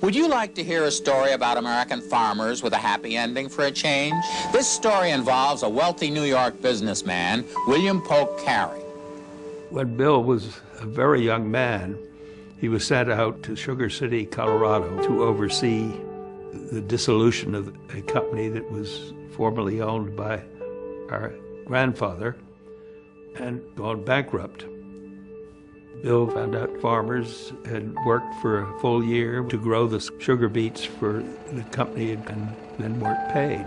Would you like to hear a story about American farmers with a happy ending for a change? This story involves a wealthy New York businessman, William Polk Carey. When Bill was a very young man, he was sent out to Sugar City, Colorado, to oversee the dissolution of a company that was formerly owned by our grandfather and gone bankrupt. Bill found out farmers had worked for a full year to grow the sugar beets for the company and then weren't paid.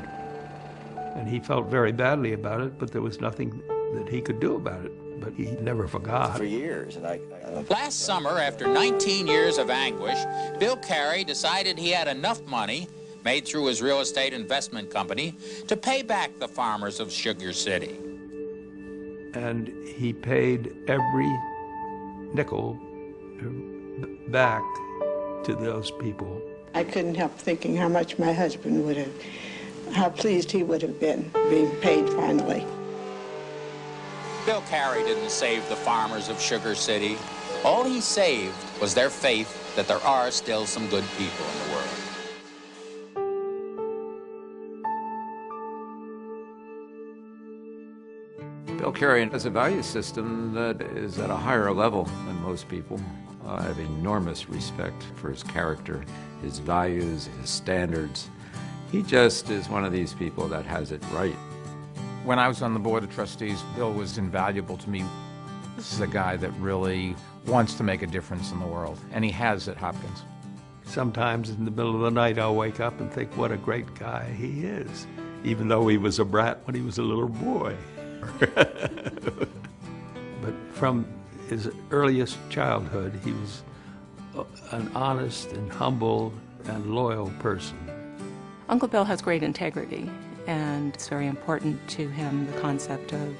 And he felt very badly about it, but there was nothing that he could do about it. But he never forgot. For years. And Last summer, after 19 years of anguish, Bill Carey decided he had enough money, made through his real estate investment company, to pay back the farmers of Sugar City. And he paid every nickel back to those people. I couldn't help thinking how much my husband would have, how pleased he would have been being paid finally. Bill Carey didn't save the farmers of Sugar City. All he saved was their faith that there are still some good people in the world. Bill Carey has a value system that is at a higher level than most people. I have enormous respect for his character, his values, his standards. He just is one of these people that has it right. When I was on the Board of Trustees, Bill was invaluable to me. This is a guy that really wants to make a difference in the world, and he has at Hopkins. Sometimes in the middle of the night I'll wake up and think what a great guy he is, even though he was a brat when he was a little boy. But from his earliest childhood, he was an honest and humble and loyal person. Uncle Bill has great integrity, and it's very important to him, the concept of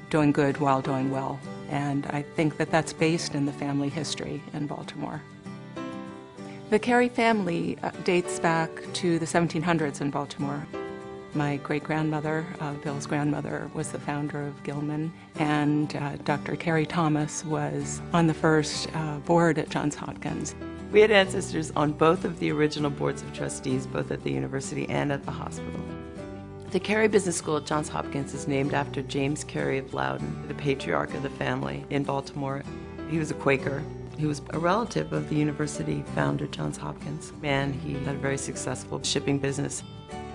doing good while doing well. And I think that that's based in the family history in Baltimore. The Carey family dates back to the 1700s in Baltimore. My great-grandmother, Bill's grandmother, was the founder of Gilman, and Dr. Carey Thomas was on the first board at Johns Hopkins. We had ancestors on both of the original boards of trustees, both at the university and at the hospital. The Carey Business School at Johns Hopkins is named after James Carey of Loudon, the patriarch of the family in Baltimore. He was a Quaker. He was a relative of the university founder, Johns Hopkins, and he had a very successful shipping business.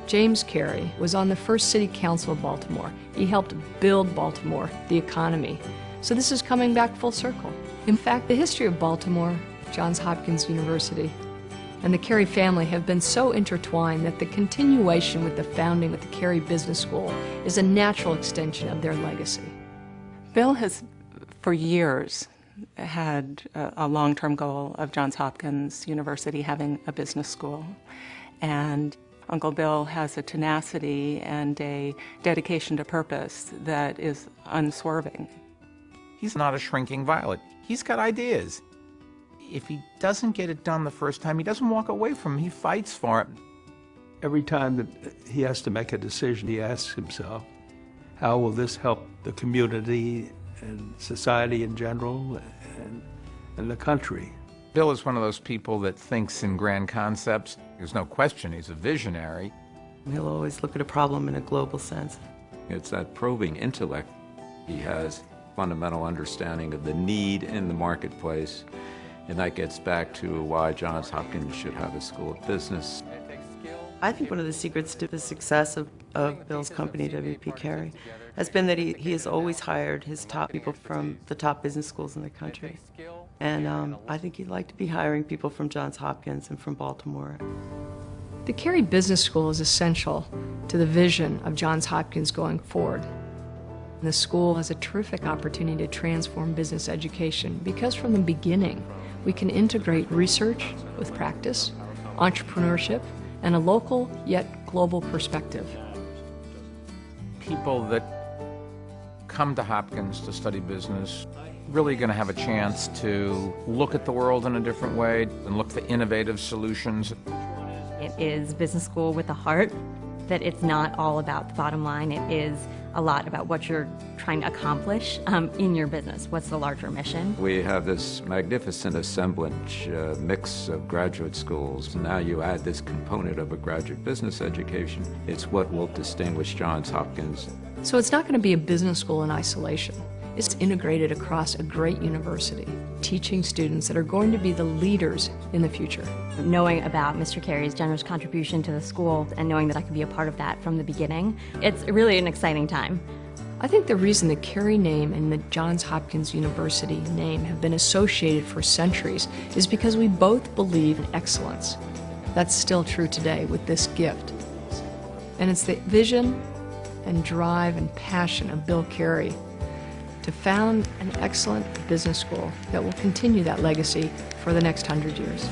James Carey was on the first city council of Baltimore. He helped build Baltimore, the economy. So this is coming back full circle. In fact, the history of Baltimore, Johns Hopkins University, and the Carey family have been so intertwined that the continuation with the founding of the Carey Business School is a natural extension of their legacy. Bill has, for years, had a long-term goal of Johns Hopkins University having a business school. And Uncle Bill has a tenacity and a dedication to purpose that is unswerving. He's not a shrinking violet. He's got ideas. If he doesn't get it done the first time, he doesn't walk away from it. He fights for it. Every time that he has to make a decision, he asks himself, how will this help the community and society in general and the country? Bill is one of those people that thinks in grand concepts. There's no question he's a visionary. He'll always look at a problem in a global sense. It's that probing intellect. He has fundamental understanding of the need in the marketplace, and that gets back to why Johns Hopkins should have a school of business. I think one of the secrets to the success of Bill's company, W.P. Carey, has been that he has always hired his top people from the top business schools in the country. And I think he'd like to be hiring people from Johns Hopkins and from Baltimore. The Carey Business School is essential to the vision of Johns Hopkins going forward. And the school has a terrific opportunity to transform business education because from the beginning, we can integrate research with practice, entrepreneurship, and a local yet global perspective. People that come to Hopkins to study business really going to have a chance to look at the world in a different way and look for innovative solutions. It is business school with a heart, that it's not all about the bottom line. It is a lot about what you're trying to accomplish in your business. What's the larger mission? We have this magnificent assemblage mix of graduate schools. Now you add this component of a graduate business education. It's what will distinguish Johns Hopkins. So it's not going to be a business school in isolation. It's integrated across a great university, teaching students that are going to be the leaders in the future. Knowing about Mr. Carey's generous contribution to the school and knowing that I could be a part of that from the beginning, it's really an exciting time. I think the reason the Carey name and the Johns Hopkins University name have been associated for centuries is because we both believe in excellence. That's still true today with this gift. And it's the vision and drive and passion of Bill Carey to found an excellent business school that will continue that legacy for the next 100 years.